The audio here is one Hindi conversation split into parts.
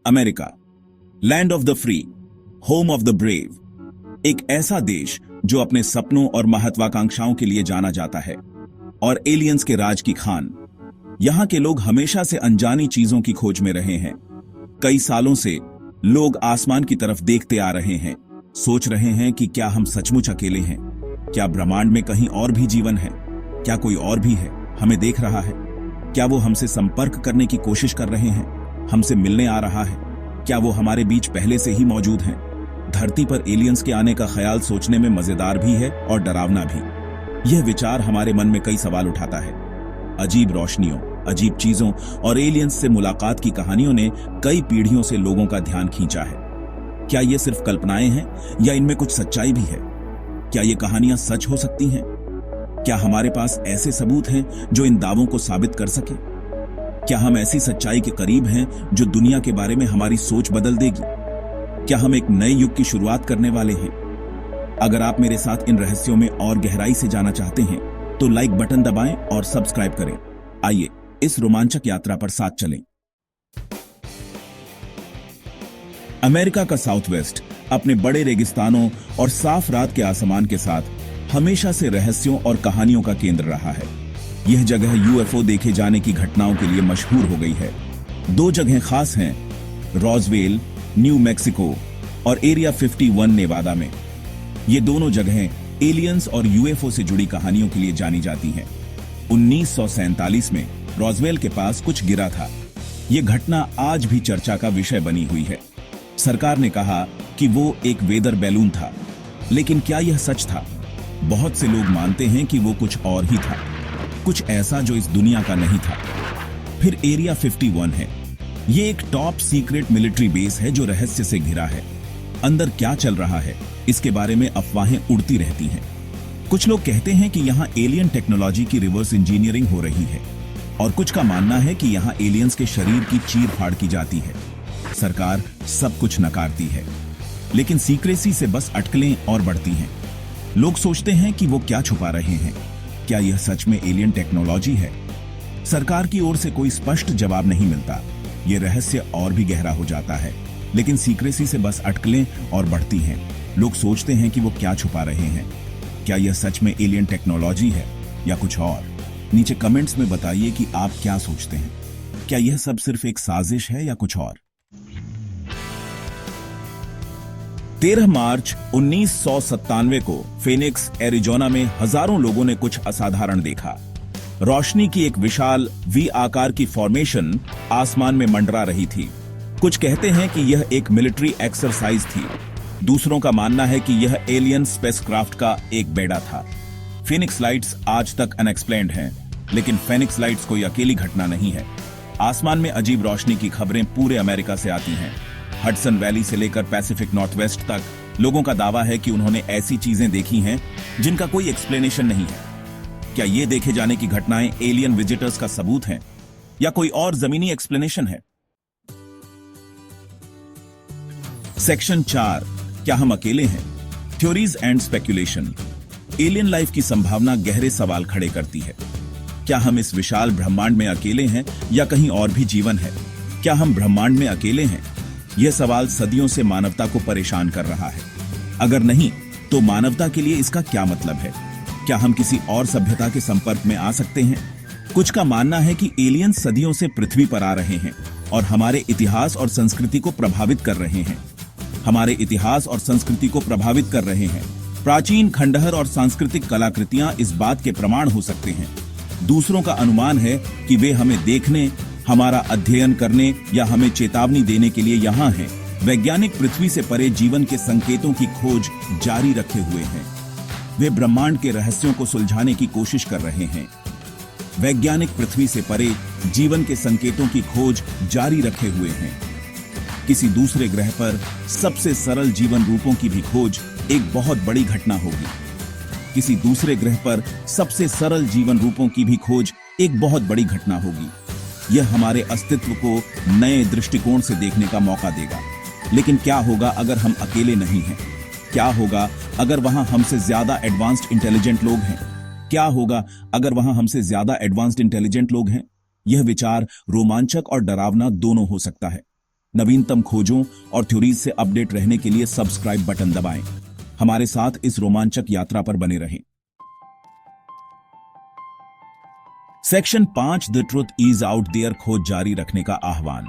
America, land of the free, home of the brave, एक ऐसा देश जो अपने सपनों और महत्वाकांक्षाओं के लिए जाना जाता है, और एलियंस के राज की खान। यहां के लोग हमेशा से अनजानी चीजों की खोज में रहे हैं। कई सालों से लोग आसमान की तरफ देखते आ रहे हैं, सोच रहे हैं कि क्या हम सचमुच अकेले हैं, क्या ब्रह्मांड में कहीं और भी जीवन है, क्या कोई और भी है हमें देख रहा है, क्या वो हमसे संपर्क करने की कोशिश कर रहे हैं, हमसे मिलने आ रहा है, क्या वो हमारे बीच पहले से ही मौजूद हैं। धरती पर एलियंस के आने का ख्याल सोचने में मजेदार भी है और डरावना भी। यह विचार हमारे मन में कई सवाल उठाता है। अजीब रोशनियों, अजीब चीजों और एलियंस से मुलाकात की कहानियों ने कई पीढ़ियों से लोगों का ध्यान खींचा है। क्या ये सिर्फ कल्पनाएं हैं या इनमें कुछ सच्चाई भी है? क्या ये कहानियां सच हो सकती हैं? क्या हमारे पास ऐसे सबूत हैं जो इन दावों को साबित कर सके? क्या हम ऐसी सच्चाई के करीब हैं जो दुनिया के बारे में हमारी सोच बदल देगी? क्या हम एक नए युग की शुरुआत करने वाले हैं? अगर आप मेरे साथ इन रहस्यों में और गहराई से जाना चाहते हैं तो लाइक बटन दबाएं और सब्सक्राइब करें। आइए इस रोमांचक यात्रा पर साथ चलें। अमेरिका का साउथ वेस्ट अपने बड़े रेगिस्तानों और साफ रात के आसमान के साथ हमेशा से रहस्यों और कहानियों का केंद्र रहा है। यह जगह यूएफओ देखे जाने की घटनाओं के लिए मशहूर हो गई है। दो जगहें खास हैं, रॉसवेल, न्यू मैक्सिको और एरिया 51 नेवादा में। ये दोनों जगहें एलियंस और यूएफओ से जुड़ी कहानियों के लिए जानी जाती हैं। 1947 में रॉसवेल के पास कुछ गिरा था। यह घटना आज भी चर्चा का विषय बनी हुई है। सरकार ने कहा कि वो एक वेदर बैलून था, लेकिन क्या यह सच था? बहुत से लोग मानते हैं कि वो कुछ और ही था, कुछ ऐसा जो इस दुनिया का नहीं था। फिर एरिया 51 है। ये एक टॉप सीक्रेट मिलिट्री बेस है जो रहस्य से घिरा है। अंदर क्या चल रहा है इसके बारे में अफवाहें उड़ती रहती हैं। कुछ लोग कहते हैं कि यहाँ एलियन टेक्नोलॉजी की रिवर्स इंजीनियरिंग हो रही है, और कुछ का मानना है कि यहाँ एलियंस के शरीर की चीर फाड़ की जाती है। सरकार सब कुछ नकारती है, लेकिन सीक्रेसी से बस अटकलें और बढ़ती हैं। लोग सोचते हैं कि वो क्या छुपा रहे हैं। क्या यह सच में एलियन टेक्नोलॉजी है? सरकार की ओर से कोई स्पष्ट जवाब नहीं मिलता। यह रहस्य और भी गहरा हो जाता है, लेकिन सीक्रेसी से बस अटकलें और बढ़ती हैं। लोग सोचते हैं कि वो क्या छुपा रहे हैं। क्या यह सच में एलियन टेक्नोलॉजी है या कुछ और? नीचे कमेंट्स में बताइए कि आप क्या सोचते हैं। क्या यह सब सिर्फ एक साजिश है या कुछ और? 13 मार्च 1997 को फिनिक्स, एरिजोना में हजारों लोगों ने कुछ असाधारण देखा। रोशनी की एक विशाल वी आकार की फॉर्मेशन आसमान में मंडरा रही थी। कुछ कहते हैं कि यह एक मिलिट्री एक्सरसाइज थी। दूसरों का मानना है कि यह एलियन स्पेसक्राफ्ट का एक बेड़ा था। फिनिक्स लाइट्स आज तक अनएक्सप्लेन्ड हैं, लेकिन फिनिक्स लाइट्स कोई अकेली घटना नहीं है। आसमान में अजीब रोशनी की खबरें पूरे अमेरिका से आती हैं। हडसन वैली से लेकर पैसिफिक नॉर्थवेस्ट तक लोगों का दावा है कि उन्होंने ऐसी चीजें देखी हैं जिनका कोई एक्सप्लेनेशन नहीं है। क्या ये देखे जाने की घटनाएं एलियन विजिटर्स का सबूत हैं या कोई और जमीनी एक्सप्लेनेशन है? सेक्शन 4, क्या हम अकेले हैं? Theories and speculation. Alien life की संभावना गहरे सवाल खड़े करती है। क्या हम इस विशाल ब्रह्मांड में अकेले हैं या कहीं और भी जीवन है? क्या हम ब्रह्मांड में अकेले हैं? यह सवाल सदियों से मानवता को परेशान कर रहा है। अगर नहीं, तो मानवता के लिए इसका क्या मतलब है? क्या हम किसी और सभ्यता के संपर्क में आ सकते हैं? कुछ का मानना है कि एलियन सदियों से पृथ्वी पर आ रहे हैं और हमारे इतिहास और संस्कृति को प्रभावित कर रहे हैं। हमारे इतिहास और संस्कृति को प्रभावित कर रहे हैं। प्राचीन खंडहर और सांस्कृतिक कलाकृतियां इस बात के प्रमाण हो सकते हैं। दूसरों का अनुमान है कि वे हमें देखने, हमारा अध्ययन करने या हमें चेतावनी देने के लिए यहाँ हैं। वैज्ञानिक पृथ्वी से परे जीवन के संकेतों की खोज जारी रखे हुए हैं। वे ब्रह्मांड के रहस्यों को सुलझाने की कोशिश कर रहे हैं। वैज्ञानिक पृथ्वी से परे जीवन के संकेतों की खोज जारी रखे हुए हैं। किसी दूसरे ग्रह पर सबसे सरल जीवन रूपों की भी खोज एक बहुत बड़ी घटना होगी। किसी दूसरे ग्रह पर सबसे सरल जीवन रूपों की भी खोज एक बहुत बड़ी घटना होगी। यह हमारे अस्तित्व को नए दृष्टिकोण से देखने का मौका देगा। लेकिन क्या होगा अगर हम अकेले नहीं हैं? क्या होगा अगर वहां हमसे ज्यादा एडवांस्ड इंटेलिजेंट लोग हैं? क्या होगा अगर वहां हमसे ज्यादा एडवांस्ड इंटेलिजेंट लोग हैं? यह विचार रोमांचक और डरावना दोनों हो सकता है। नवीनतम खोजों और थ्योरीज से अपडेट रहने के लिए सब्सक्राइब बटन दबाएं। हमारे साथ इस रोमांचक यात्रा पर बने रहें। Section 5 the truth is out there खोज जारी रखने का आह्वान।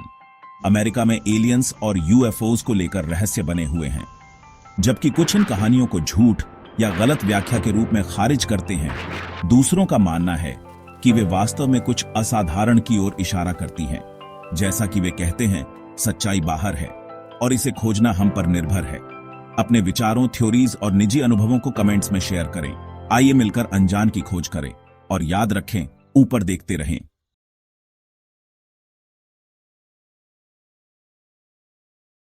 अमेरिका में एलियंस और यूएफओज को लेकर रहस्य बने हुए हैं, जबकि कुछ इन कहानियों को झूठ या गलत व्याख्या के रूप में खारिज करते हैं। दूसरों का मानना है कि वे वास्तव में कुछ असाधारण की ओर इशारा करती हैं। जैसा कि वे कहते हैं, सच्चाई बाहर है और इसे खोजना हम पर निर्भर है। अपने विचारों, थ्योरीज और निजी अनुभवों को कमेंट्स में शेयर करें। आइए मिलकर अनजान की खोज करें और याद रखें, ऊपर देखते रहें।